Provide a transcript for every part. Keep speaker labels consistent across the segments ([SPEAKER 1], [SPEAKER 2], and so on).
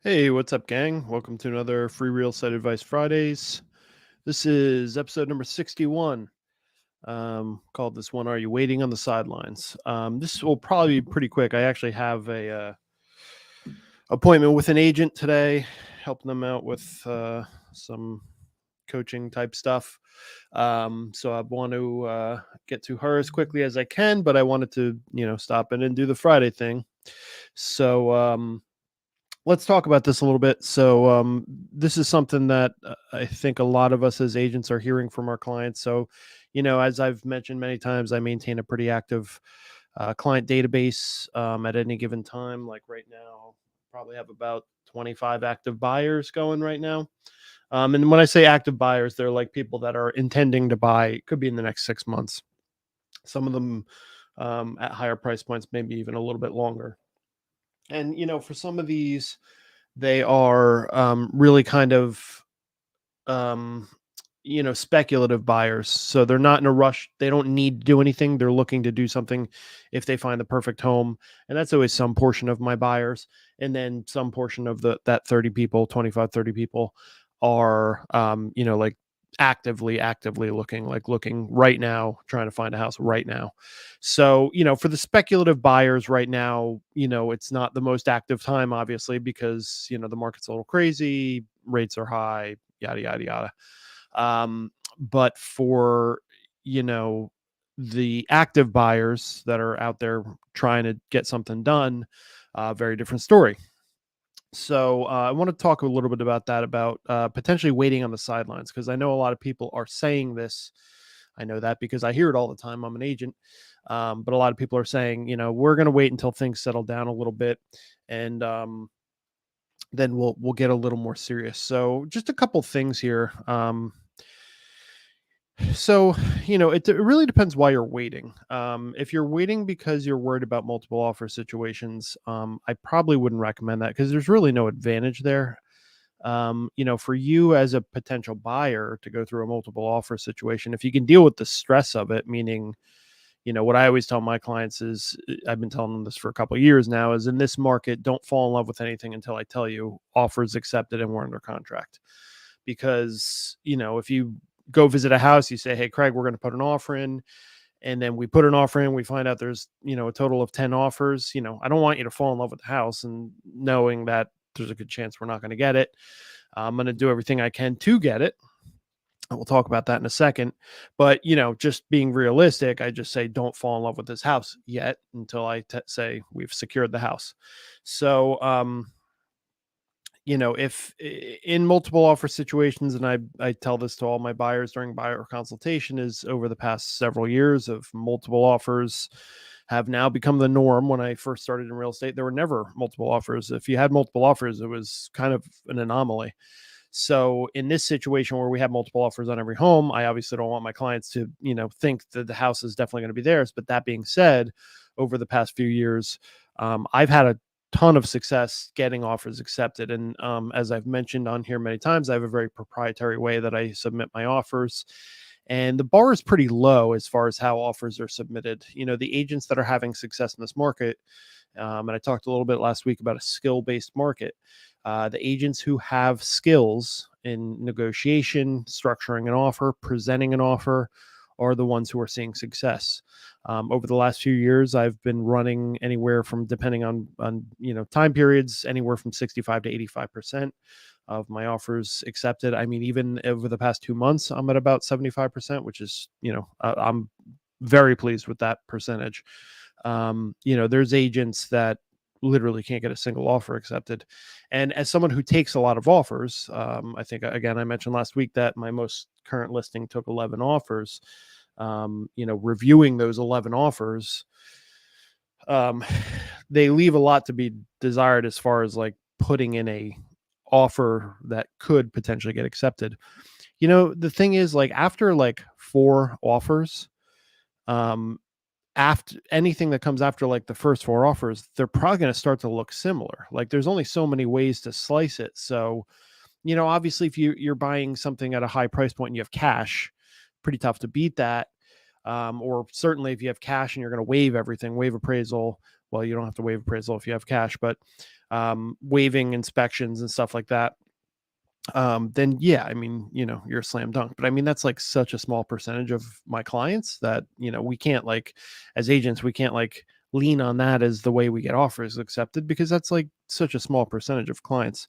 [SPEAKER 1] Hey, what's up, gang? Welcome to another Free Real Estate Advice Fridays. This is episode number 61. Called this one, Are You Waiting on the Sidelines? This will probably be pretty quick. I actually have a appointment with an agent today, helping them out with some coaching type stuff. So I want to get to her as quickly as I can, but I wanted to, stop in and do the Friday thing. So, let's talk about this a little bit. So, this is something that I think a lot of us as agents are hearing from our clients. So, as I've mentioned many times, I maintain a pretty active client database at any given time. Like right now, probably have about 25 active buyers going right now. And when I say active buyers, they're like people that are intending to buy, could be in the next 6 months. Some of them at higher price points, maybe even a little bit longer. And, for some of these, they are really kind of um, speculative buyers. So they're not in a rush. They don't need to do anything. They're looking to do something if they find the perfect home. And that's always some portion of my buyers. And then some portion of that 30 people, 25, 30 people are like actively looking, like looking right now, trying to find a house right now. So, for the speculative buyers right now, it's not the most active time, obviously, because, the market's a little crazy, rates are high, yada, yada, yada. But for, you know, the active buyers that are out there trying to get something done, very different story. So I want to talk a little bit about that, about potentially waiting on the sidelines, because I know a lot of people are saying this. I know that because I hear it all the time. I'm an agent. But a lot of people are saying, we're going to wait until things settle down a little bit, and then we'll get a little more serious. So just a couple things here. So, it really depends why you're waiting. If you're waiting because you're worried about multiple offer situations, I probably wouldn't recommend that because there's really no advantage there. For you as a potential buyer to go through a multiple offer situation, if you can deal with the stress of it, meaning, what I always tell my clients is, I've been telling them this for a couple of years now, is in this market, don't fall in love with anything until I tell you offers accepted and we're under contract. Because, if you go visit a house, you say, hey, Craig, we're going to put an offer in. And then we put an offer in, we find out there's, a total of 10 offers. I don't want you to fall in love with the house and knowing that there's a good chance we're not going to get it. I'm going to do everything I can to get it. We'll talk about that in a second. But, just being realistic, I just say don't fall in love with this house yet until I say we've secured the house. So, if in multiple offer situations, and I tell this to all my buyers during buyer consultation, is over the past several years of multiple offers have now become the norm. When I first started in real estate, there were never multiple offers. If you had multiple offers, it was kind of an anomaly. So in this situation where we have multiple offers on every home, I obviously don't want my clients to, think that the house is definitely going to be theirs. But that being said, over the past few years, I've had a ton of success getting offers accepted. And as I've mentioned on here many times, I have a very proprietary way that I submit my offers. And the bar is pretty low as far as how offers are submitted. The agents that are having success in this market, and I talked a little bit last week about a skill-based market. The agents who have skills in negotiation, structuring an offer, presenting an offer, are the ones who are seeing success. Over the last few years, I've been running anywhere from, depending on time periods, anywhere from 65 to 85% of my offers accepted. I mean, even over the past 2 months, I'm at about 75%, which is, I'm very pleased with that percentage. There's agents that literally can't get a single offer accepted. And as someone who takes a lot of offers, I think, again, I mentioned last week that my most current listing took 11 offers. Reviewing those 11 offers, um, they leave a lot to be desired as far as like putting in a offer that could potentially get accepted. The thing is, like, after like 4 offers, um, after anything that comes after like the first 4 offers, they're probably going to start to look similar. Like there's only so many ways to slice it. So, obviously if you're buying something at a high price point and you have cash, pretty tough to beat that. Or certainly if you have cash and you're going to waive everything, waive appraisal, well, you don't have to waive appraisal if you have cash, but waiving inspections and stuff like that, then yeah, I mean, you're a slam dunk. But I mean, that's like such a small percentage of my clients that, we can't like, as agents, we can't like lean on that as the way we get offers accepted, because that's like such a small percentage of clients.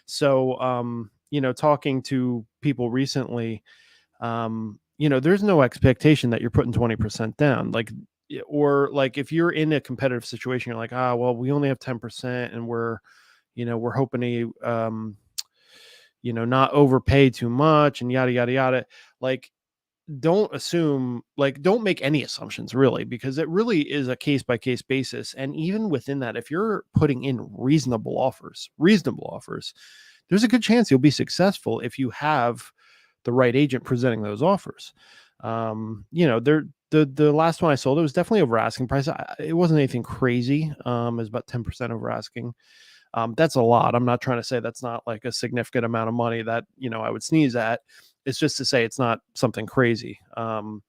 [SPEAKER 1] So, talking to people recently, there's no expectation that you're putting 20% down. Like, or like if you're in a competitive situation, you're like, well, we only have 10% and we're hoping to, not overpay too much and yada, yada, yada. Like, don't assume, like, don't make any assumptions really, because it really is a case by case basis. And even within that, if you're putting in reasonable offers, there's a good chance you'll be successful if you have the right agent presenting those offers. The last one I sold, it was definitely over asking price. It wasn't anything crazy. It was about 10% over asking. That's a lot. I'm not trying to say that's not like a significant amount of money that, I would sneeze at. It's just to say it's not something crazy. That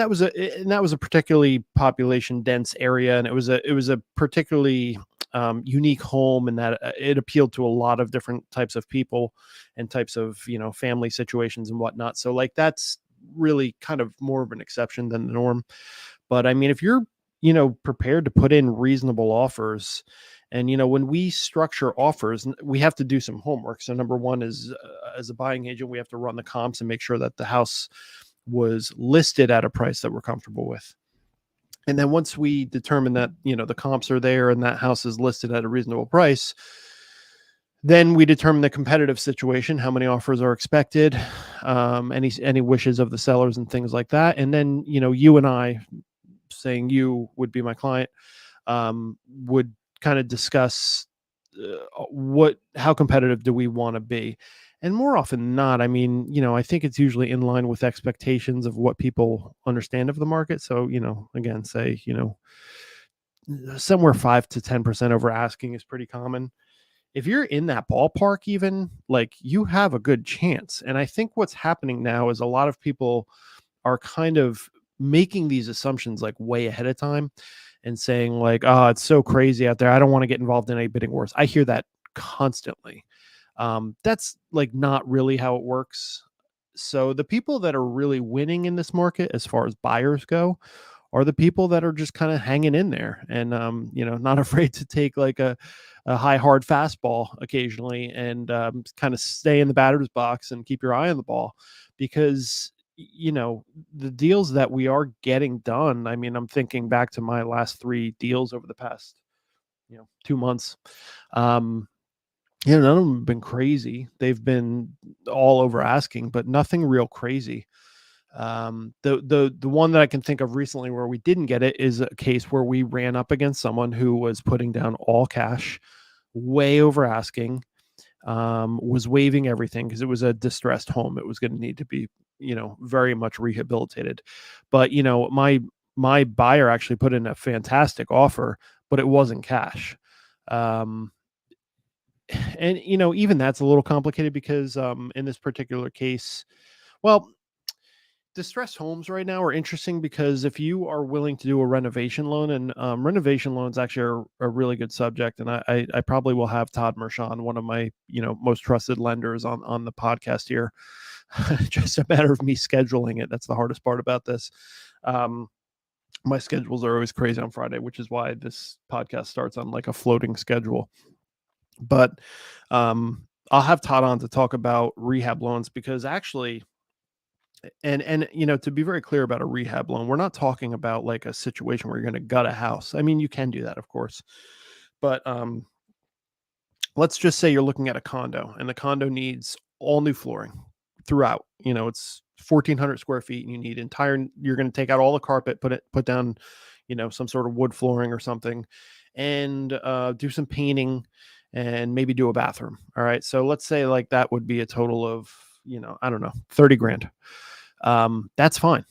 [SPEAKER 1] was a particularly population dense area, and it was a particularly unique home, in that it appealed to a lot of different types of people and types of family situations and whatnot. So like that's really kind of more of an exception than the norm. But I mean, if you're prepared to put in reasonable offers, and when we structure offers, we have to do some homework. So number one is, as a buying agent, we have to run the comps and make sure that the house was listed at a price that we're comfortable with. And then once we determine that, the comps are there and that house is listed at a reasonable price, then we determine the competitive situation, how many offers are expected, any wishes of the sellers and things like that. And then, you and I, saying you would be my client, would kind of discuss how competitive do we want to be. And more often than not, I mean, I think it's usually in line with expectations of what people understand of the market. So, again, say, somewhere 5 to 10% over asking is pretty common. If you're in that ballpark, even, like, you have a good chance. And I think what's happening now is a lot of people are kind of making these assumptions like way ahead of time and saying like, oh, it's so crazy out there, I don't want to get involved in any bidding wars. I hear that constantly. That's like not really how it works. So the people that are really winning in this market as far as buyers go are the people that are just kind of hanging in there and not afraid to take like a high hard fastball occasionally, and kind of stay in the batter's box and keep your eye on the ball. Because the deals that we are getting done, I mean, I'm thinking back to my last 3 deals over the past 2 months. None of them have been crazy. They've been all over asking, but nothing real crazy. The one that I can think of recently where we didn't get it is a case where we ran up against someone who was putting down all cash, way over asking, was waiving everything because it was a distressed home. It was going to need to be, very much rehabilitated. But, my buyer actually put in a fantastic offer, but it wasn't cash. And, even that's a little complicated because in this particular case, well, distressed homes right now are interesting because if you are willing to do a renovation loan, and renovation loans actually are a really good subject, and I probably will have Todd Mershon, one of my most trusted lenders, on the podcast here. Just a matter of me scheduling it. That's the hardest part about this. My schedules are always crazy on Friday, which is why this podcast starts on like a floating schedule. But I'll have Todd on to talk about rehab loans, because actually, and to be very clear about a rehab loan, we're not talking about like a situation where you're going to gut a house. I mean, you can do that, of course, but let's just say you're looking at a condo and the condo needs all new flooring throughout. It's 1,400 square feet and you're going to take out all the carpet, put down some sort of wood flooring or something, and do some painting and maybe do a bathroom. All right, so let's say like that would be a total of I don't know, 30 grand. That's fine.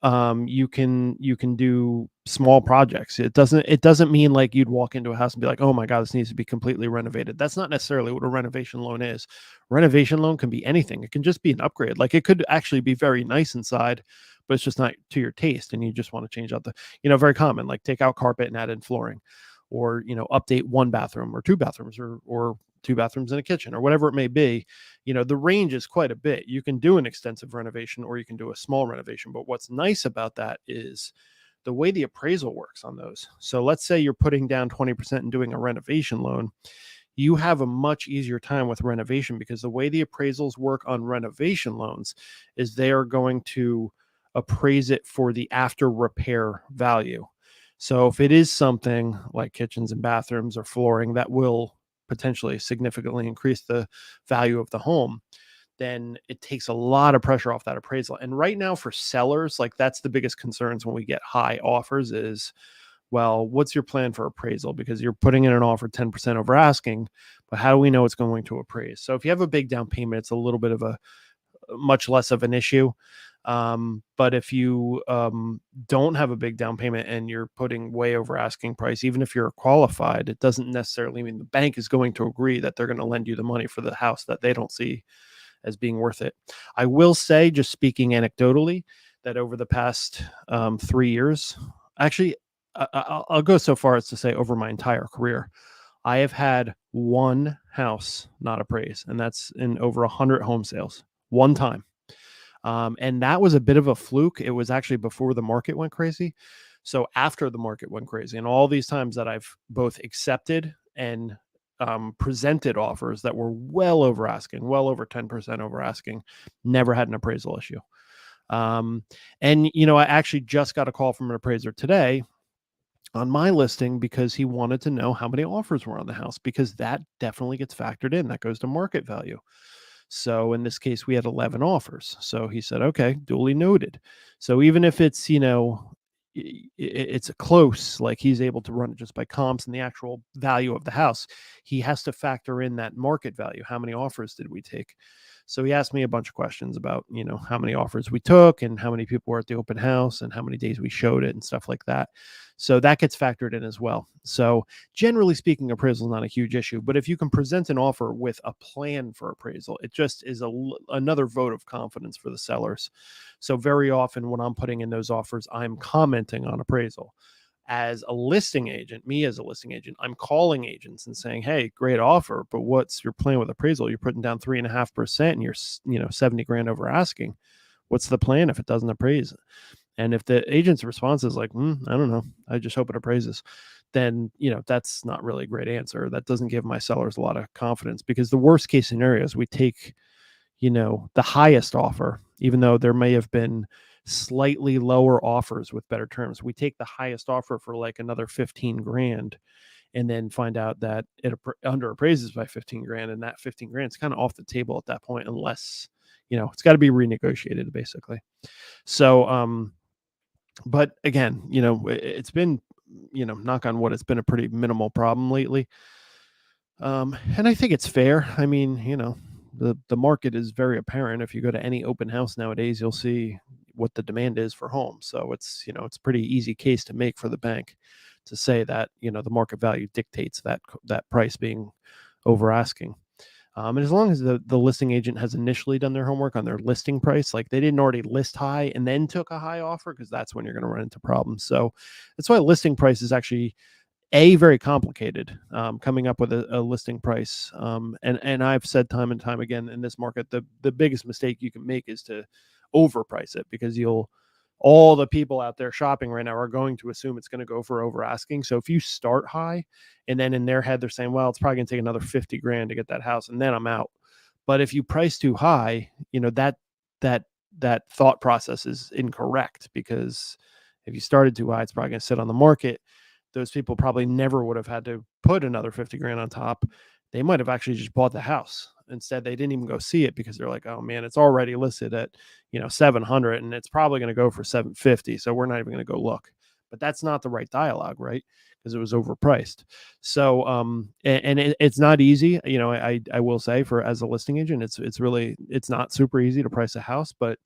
[SPEAKER 1] You can do small projects. It doesn't mean like you'd walk into a house and be like, oh my God, this needs to be completely renovated. That's not necessarily what a renovation loan is. Renovation loan can be anything. It can just be an upgrade. Like, it could actually be very nice inside, but it's just not to your taste, and you just want to change out the, very common, like take out carpet and add in flooring, or update one bathroom or two bathrooms, or two bathrooms and a kitchen, or whatever it may be. The range is quite a bit. You can do an extensive renovation or you can do a small renovation. But what's nice about that is the way the appraisal works on those. So let's say you're putting down 20% and doing a renovation loan. You have a much easier time with renovation, because the way the appraisals work on renovation loans is they are going to appraise it for the after repair value. So if it is something like kitchens and bathrooms or flooring that will potentially significantly increase the value of the home, then it takes a lot of pressure off that appraisal. And right now for sellers, like, that's the biggest concerns when we get high offers is, well, what's your plan for appraisal? Because you're putting in an offer 10% over asking, but how do we know it's going to appraise? So if you have a big down payment, it's a little bit of a much less of an issue. But if you don't have a big down payment and you're putting way over asking price, even if you're qualified, it doesn't necessarily mean the bank is going to agree that they're going to lend you the money for the house that they don't see as being worth it. I will say, just speaking anecdotally, that over the past 3 years, actually, I'll go so far as to say over my entire career, I have had one house not appraised, and that's in over 100 home sales, one time. And that was a bit of a fluke. It was actually before the market went crazy. So after the market went crazy, and all these times that I've both accepted and presented offers that were well over asking, well over 10% over asking, never had an appraisal issue. And, I actually just got a call from an appraiser today on my listing because he wanted to know how many offers were on the house, because that definitely gets factored in. That goes to market value. So in this case, we had 11 offers. So he said, okay, duly noted. So even if it's, it's a close, like he's able to run it just by comps and the actual value of the house, he has to factor in that market value. How many offers did we take? So he asked me a bunch of questions about, how many offers we took and how many people were at the open house and how many days we showed it and stuff like that. So that gets factored in as well. So generally speaking, appraisal is not a huge issue, but if you can present an offer with a plan for appraisal, it just is another vote of confidence for the sellers. So very often when I'm putting in those offers, I'm commenting on appraisal. As a listing agent, me as a listing agent, I'm calling agents and saying, hey, great offer, but what's your plan with appraisal? You're putting down 3.5% and you're 70 grand over asking. What's the plan if it doesn't appraise? And if the agent's response is like, I don't know, I just hope it appraises, then, that's not really a great answer. That doesn't give my sellers a lot of confidence, because the worst case scenario is we take, the highest offer, even though there may have been slightly lower offers with better terms. We take the highest offer for like another 15 grand and then find out that it under appraises by 15 grand, and that 15 grand is kind of off the table at that point, unless, it's got to be renegotiated basically. So, but again, it's been, knock on wood, it's been a pretty minimal problem lately. And I think it's fair. I mean, the market is very apparent. If you go to any open house nowadays, you'll see what the demand is for homes. So it's, it's a pretty easy case to make for the bank to say that, the market value dictates that price being over asking. And as long as the listing agent has initially done their homework on their listing price, like they didn't already list high and then took a high offer, because that's when you're going to run into problems. So that's why listing price is actually very complicated, coming up with a listing price. And I've said time and time again, in this market, the biggest mistake you can make is to overprice it, because all the people out there shopping right now are going to assume it's going to go for over asking. So if you start high and then in their head they're saying, well, it's probably going to take another 50 grand to get that house, and then I'm out. But if you price too high, that thought process is incorrect, because if you started too high, it's probably going to sit on the market. Those people probably never would have had to put another 50 grand on top. They might have actually just bought the house. Instead, they didn't even go see it, because they're like, oh man, it's already listed at, 700 and it's probably going to go for 750. So we're not even going to go look. But that's not the right dialogue, right? Because it was overpriced. So, it's not easy. I will say, for as a listing agent, it's not super easy to price a house, but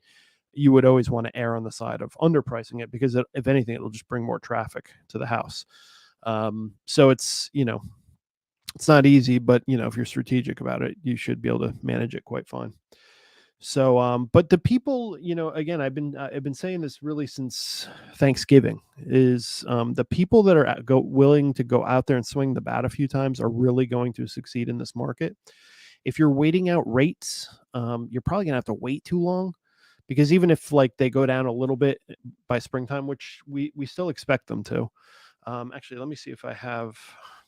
[SPEAKER 1] you would always want to err on the side of underpricing it, because if anything, it'll just bring more traffic to the house. So it's not easy, but if you're strategic about it, you should be able to manage it quite fine. So, but the people, again, I've been saying this really since Thanksgiving is the people that are willing to go out there and swing the bat a few times are really going to succeed in this market. If you're waiting out rates, you're probably gonna have to wait too long because even if like they go down a little bit by springtime, which we still expect them to. Actually, let me see if I have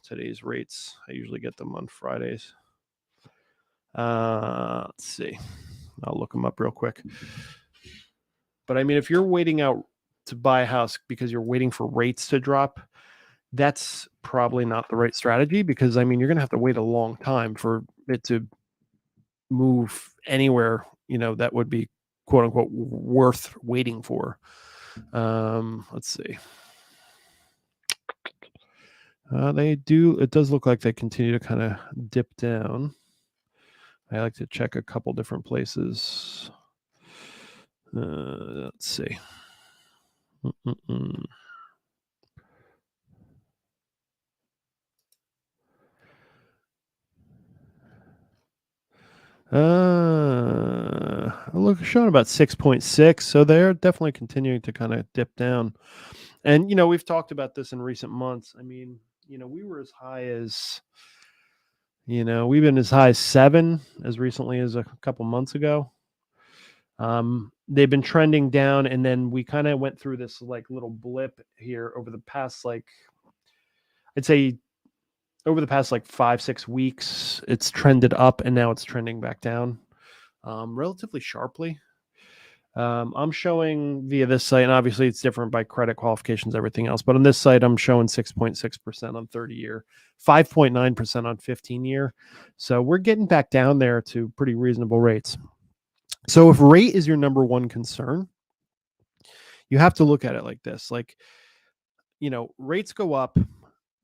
[SPEAKER 1] today's rates. I usually get them on Fridays. Let's see. I'll look them up real quick. But I mean, if you're waiting out to buy a house because you're waiting for rates to drop, that's probably not the right strategy because I mean, you're going to have to wait a long time for it to move anywhere, that would be quote unquote worth waiting for. Let's see. It does look like they continue to kind of dip down. I like to check a couple different places. Let's see. Look, showing about 6.6. So they're definitely continuing to kind of dip down. And, we've talked about this in recent months. I mean, we were as high as, we've been as high as 7 as recently as a couple months ago. They've been trending down, and then we kind of went through this like little blip here over the past, like, I'd say over the past like 5-6 weeks, it's trended up and now it's trending back down relatively sharply. I'm showing via this site, and obviously it's different by credit qualifications, everything else. But on this site, I'm showing 6.6% on 30-year, 5.9% on 15-year. So we're getting back down there to pretty reasonable rates. So if rate is your number one concern, you have to look at it like this. Like, rates go up,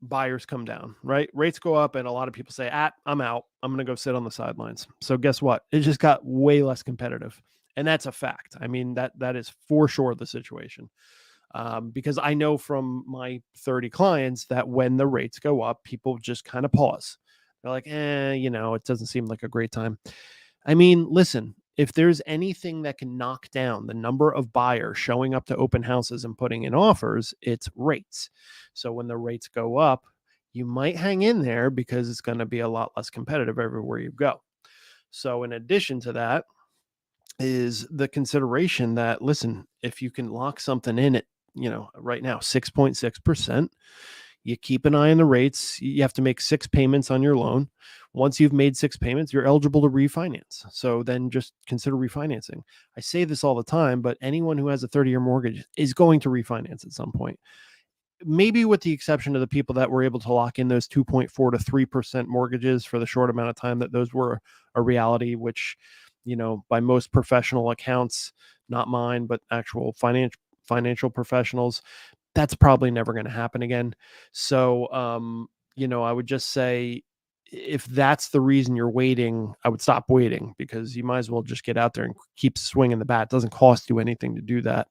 [SPEAKER 1] buyers come down, right? Rates go up, and a lot of people say, I'm out. I'm going to go sit on the sidelines. So guess what? It just got way less competitive. And that's a fact. I mean, that is for sure the situation. Because I know from my 30 clients that when the rates go up, people just kind of pause. They're like, it doesn't seem like a great time. I mean, listen, if there's anything that can knock down the number of buyers showing up to open houses and putting in offers, it's rates. So when the rates go up, you might hang in there because it's going to be a lot less competitive everywhere you go. So in addition to that is the consideration that, listen, if you can lock something in at, right now, 6.6%, you keep an eye on the rates. You have to make 6 payments on your loan. Once you've made 6 payments, you're eligible to refinance. So then just consider refinancing. I say this all the time, but anyone who has a 30-year mortgage is going to refinance at some point. Maybe with the exception of the people that were able to lock in those 2.4 to 3% mortgages for the short amount of time that those were a reality, which, by most professional accounts, not mine, but actual financial professionals, that's probably never going to happen again. So, I would just say if that's the reason you're waiting, I would stop waiting because you might as well just get out there and keep swinging the bat. It doesn't cost you anything to do that.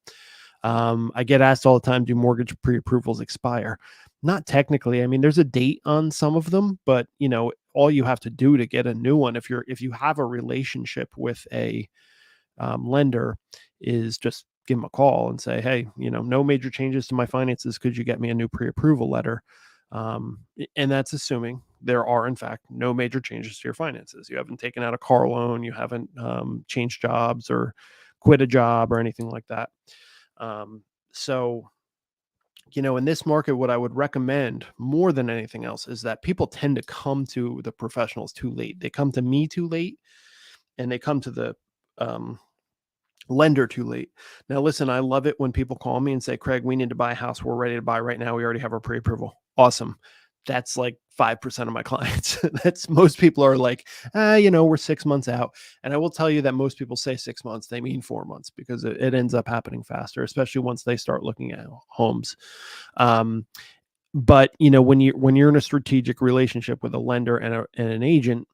[SPEAKER 1] I get asked all the time, do mortgage pre-approvals expire? Not technically. I mean, there's a date on some of them, but all you have to do to get a new one, if you have a relationship with a lender, is just give them a call and say, hey, no major changes to my finances. Could you get me a new pre-approval letter? And that's assuming there are, in fact, no major changes to your finances. You haven't taken out a car loan. You haven't changed jobs or quit a job or anything like that. So, in this market, what I would recommend more than anything else is that people tend to come to the professionals too late. They come to me too late, and they come to the lender too late. Now, listen, I love it when people call me and say, Craig, we need to buy a house. We're ready to buy right now. We already have our pre-approval. Awesome. That's like 5% of my clients. That's most people are like, we're 6 months out. And I will tell you that most people say 6 months, they mean 4 months because it ends up happening faster, especially once they start looking at homes. But when you're in a strategic relationship with a lender and an agent,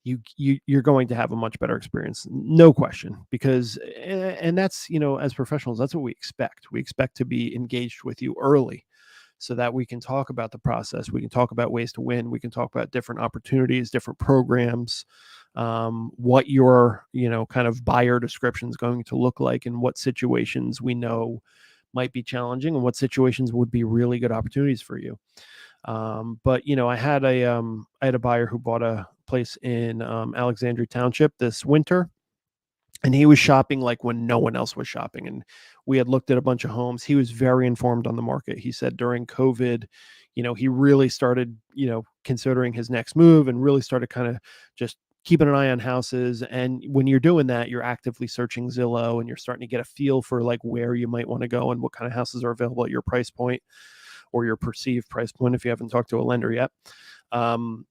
[SPEAKER 1] you're going to have a much better experience, no question, because, and that's, as professionals, that's what we expect. We expect to be engaged with you early so that we can talk about the process. We can talk about ways to win. We can talk about different opportunities, different programs, what your, kind of buyer description is going to look like, and what situations we know might be challenging and what situations would be really good opportunities for you. But I had a buyer who bought a place in Alexandria Township this winter, and he was shopping like when no one else was shopping. And we had looked at a bunch of homes. He was very informed on the market. He said during COVID, he really started, considering his next move, and really started kind of just keeping an eye on houses. And when you're doing that, you're actively searching Zillow, and you're starting to get a feel for like where you might want to go and what kind of houses are available at your price point, or your perceived price point if you haven't talked to a lender yet. Um,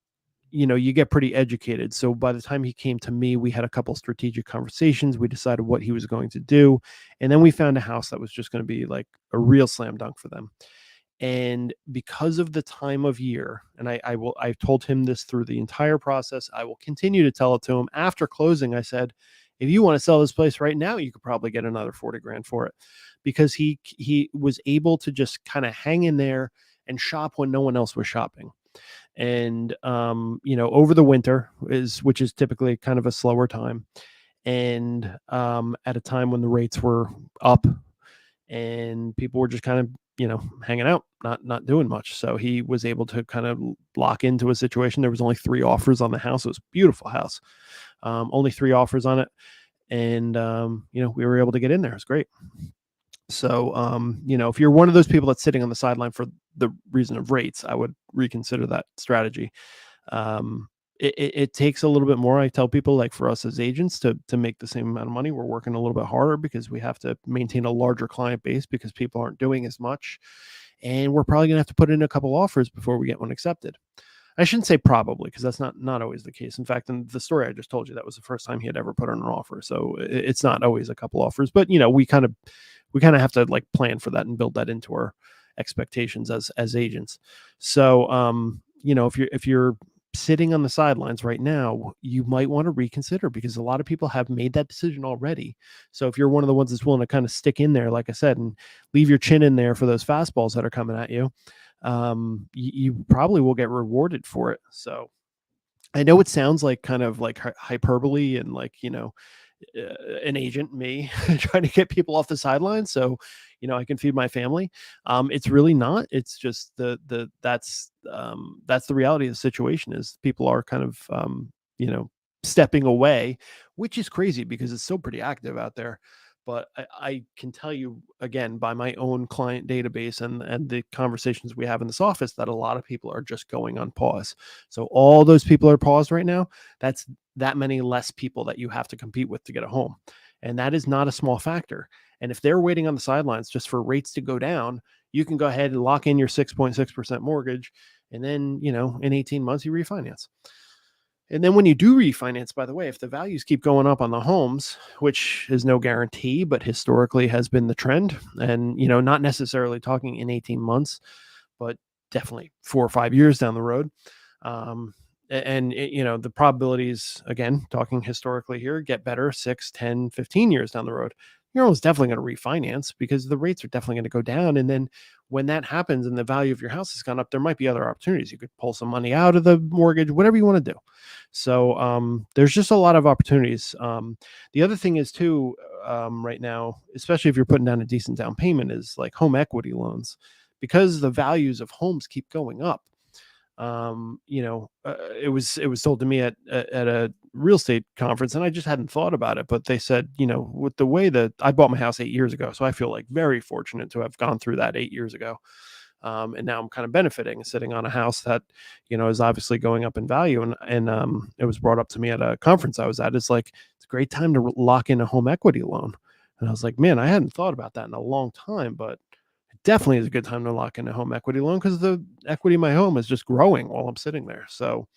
[SPEAKER 1] you get pretty educated. So by the time he came to me, we had a couple strategic conversations. We decided what he was going to do. And then we found a house that was just going to be like a real slam dunk for them. And because of the time of year, and I've told him this through the entire process, I will continue to tell it to him after closing. I said, if you want to sell this place right now, you could probably get another 40 grand for it, because he was able to just kind of hang in there and shop when no one else was shopping. And over the winter, which is typically kind of a slower time, and at a time when the rates were up and people were just kind of hanging out, not doing much. So he was able to kind of lock into a situation. There was only 3 offers on the house. It was a beautiful house. Only 3 offers on it, and we were able to get in there. It was great. So if you're one of those people that's sitting on the sideline for the reason of rates, I would reconsider that strategy. It takes a little bit more. I tell people, like, for us as agents to make the same amount of money, we're working a little bit harder because we have to maintain a larger client base because people aren't doing as much. And we're probably going to have to put in a couple offers before we get one accepted. I shouldn't say probably, because that's not always the case. In fact, in the story I just told you, that was the first time he had ever put in an offer. So it's not always a couple offers, but we kind of have to like plan for that and build that into our expectations as agents. So if you're sitting on the sidelines right now, you might want to reconsider, because a lot of people have made that decision already. So if you're one of the ones that's willing to kind of stick in there, like I said, and leave your chin in there for those fastballs that are coming at you, you probably will get rewarded for it. So I know it sounds like kind of like hyperbole, and like, an agent, me, trying to get people off the sidelines so I can feed my family. It's really not. It's just that's the reality of the situation, is people are kind of stepping away, which is crazy because it's still pretty active out there. But I can tell you, again, by my own client database and the conversations we have in this office, that a lot of people are just going on pause. So all those people are paused right now. That's that many less people that you have to compete with to get a home. And that is not a small factor. And if they're waiting on the sidelines just for rates to go down, you can go ahead and lock in your 6.6% mortgage. And then, in 18 months, you refinance. And then when you do refinance, by the way, if the values keep going up on the homes, which is no guarantee, but historically has been the trend, and, not necessarily talking in 18 months, but definitely 4 or 5 years down the road. And the probabilities, again, talking historically here, get better 6, 10, 15 years down the road. You're almost definitely going to refinance, because the rates are definitely going to go down. And then when that happens and the value of your house has gone up, there might be other opportunities. You could pull some money out of the mortgage, whatever you want to do. So there's just a lot of opportunities. The other thing is too, right now, especially if you're putting down a decent down payment, is like home equity loans, because the values of homes keep going up. It was told to me at a real estate conference, and I just hadn't thought about it, but they said, with the way that I bought my house 8 years ago, so I feel like very fortunate to have gone through that 8 years ago. And now I'm kind of benefiting, sitting on a house that, is obviously going up in value. And it was brought up to me at a conference I was at. It's like, it's a great time to lock in a home equity loan. And I was like, man, I hadn't thought about that in a long time, but definitely is a good time to lock in a home equity loan, because the equity in my home is just growing while I'm sitting there. So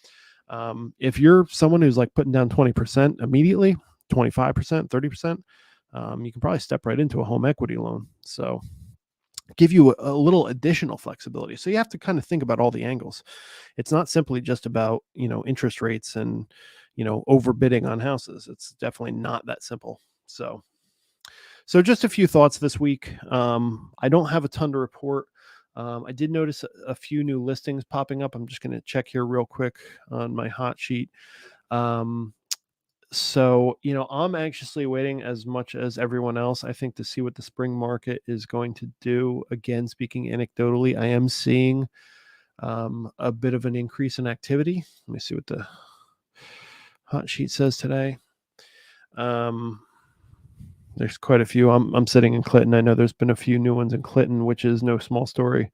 [SPEAKER 1] if you're someone who's like putting down 20% immediately, 25%, 30%, you can probably step right into a home equity loan. So give you a little additional flexibility. So you have to kind of think about all the angles. It's not simply just about, interest rates and, overbidding on houses. It's definitely not that simple. So just a few thoughts this week. I don't have a ton to report. I did notice a few new listings popping up. I'm just going to check here real quick on my hot sheet. So, I'm anxiously waiting as much as everyone else, I think, to see what the spring market is going to do. Again, speaking anecdotally, I am seeing a bit of an increase in activity. Let me see what the hot sheet says today. There's quite a few. I'm sitting in Clinton. I know there's been a few new ones in Clinton, which is no small story.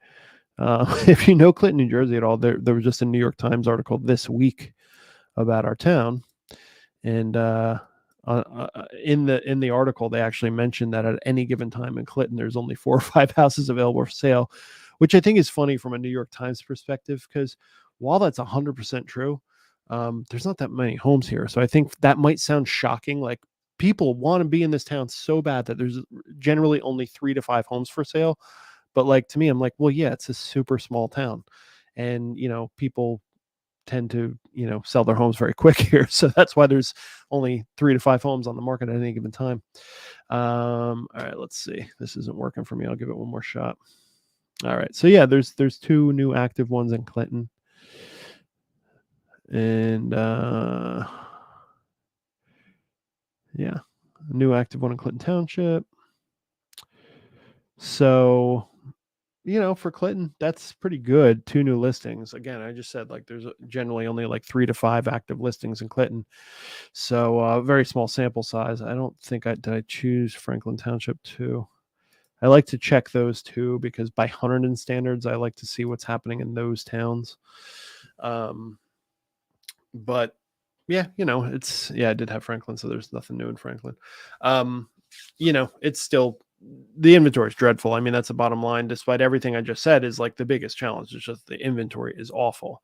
[SPEAKER 1] If you know Clinton, New Jersey at all, there was just a New York Times article this week about our town. And in the article, they actually mentioned that at any given time in Clinton, there's only 4 or 5 houses available for sale, which I think is funny from a New York Times perspective, because while that's 100% true, there's not that many homes here. So I think that might sound shocking. Like, people want to be in this town so bad that there's generally only 3 to 5 homes for sale. But like, to me, I'm like, well, yeah, it's a super small town, and people tend to sell their homes very quick here, so that's why there's only 3 to 5 homes on the market at any given time. All right, let's see. This isn't working for me. I'll give it one more shot. All right, so yeah, there's 2 new active ones in Clinton, and yeah, a new active one in Clinton Township. So for Clinton, that's pretty good. 2 new listings. Again, I just said, like, there's generally only like 3 to 5 active listings in Clinton. So very small sample size. I don't think did I choose Franklin Township too. I like to check those too, because by Hunterdon standards, I like to see what's happening in those towns. But yeah, I did have Franklin, so there's nothing new in Franklin. It's still, the inventory is dreadful. I mean, that's the bottom line. Despite everything I just said, is like the biggest challenge. It's just the inventory is awful.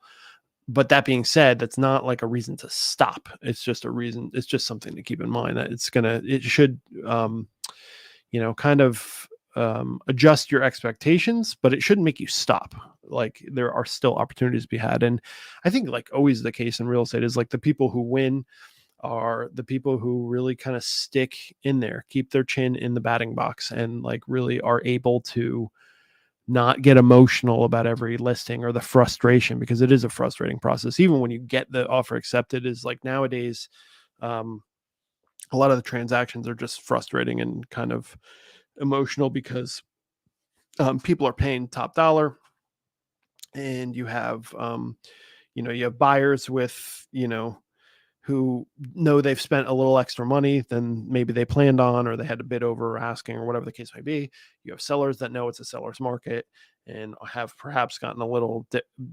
[SPEAKER 1] But that being said, that's not like a reason to stop. It's just a reason. It's just something to keep in mind, that it should, kind of adjust your expectations, but it shouldn't make you stop. Like, there are still opportunities to be had. And I think, like always the case in real estate, is like the people who win are the people who really kind of stick in there, keep their chin in the batting box, and like really are able to not get emotional about every listing, or the frustration, because it is a frustrating process. Even when you get the offer accepted, is like, nowadays, a lot of the transactions are just frustrating and kind of emotional, because people are paying top dollar, and you have buyers with who know they've spent a little extra money than maybe they planned on, or they had to bid over asking, or whatever the case may be. You have sellers that know it's a seller's market, and have perhaps gotten a little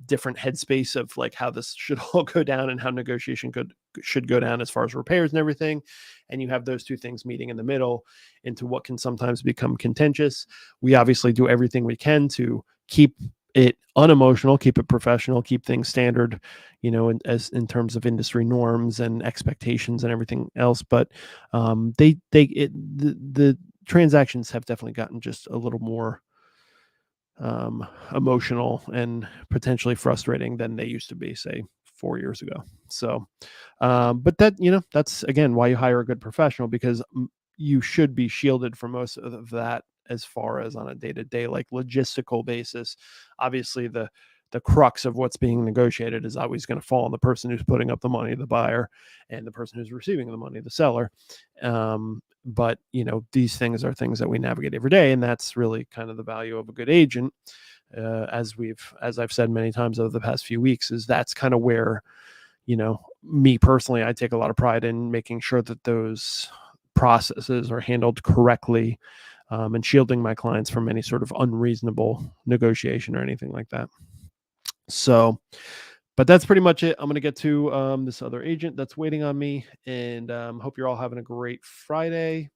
[SPEAKER 1] different headspace of like how this should all go down, and how negotiation should go down as far as repairs and everything. And you have those 2 things meeting in the middle into what can sometimes become contentious. We obviously do everything we can to keep it unemotional, keep it professional, keep things standard, in terms of industry norms and expectations and everything else. But the transactions have definitely gotten just a little more emotional and potentially frustrating than they used to be, say, 4 years ago. So, but that's again why you hire a good professional, because you should be shielded from most of that, as far as on a day-to-day, like, logistical basis. Obviously, the crux of what's being negotiated is always going to fall on the person who's putting up the money, the buyer, and the person who's receiving the money, the seller. But these things are things that we navigate every day, and that's really kind of the value of a good agent. As I've said many times over the past few weeks, is that's kind of where, me personally, I take a lot of pride in making sure that those processes are handled correctly, and shielding my clients from any sort of unreasonable negotiation or anything like that. So, but that's pretty much it. I'm going to get to this other agent that's waiting on me, and hope you're all having a great Friday.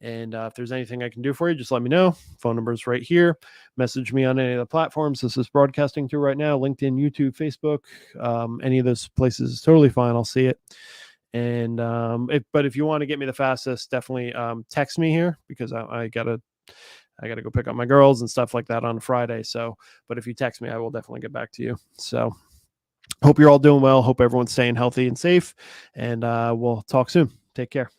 [SPEAKER 1] And if there's anything I can do for you, just let me know. Phone number is right here. Message me on any of the platforms this is broadcasting through right now: LinkedIn, YouTube, Facebook. Any of those places is totally fine. I'll see it. And if you want to get me the fastest, definitely text me here, because I gotta go pick up my girls and stuff like that on Friday. So, but if you text me, I will definitely get back to you. So, hope you're all doing well. Hope everyone's staying healthy and safe, and we'll talk soon. Take care.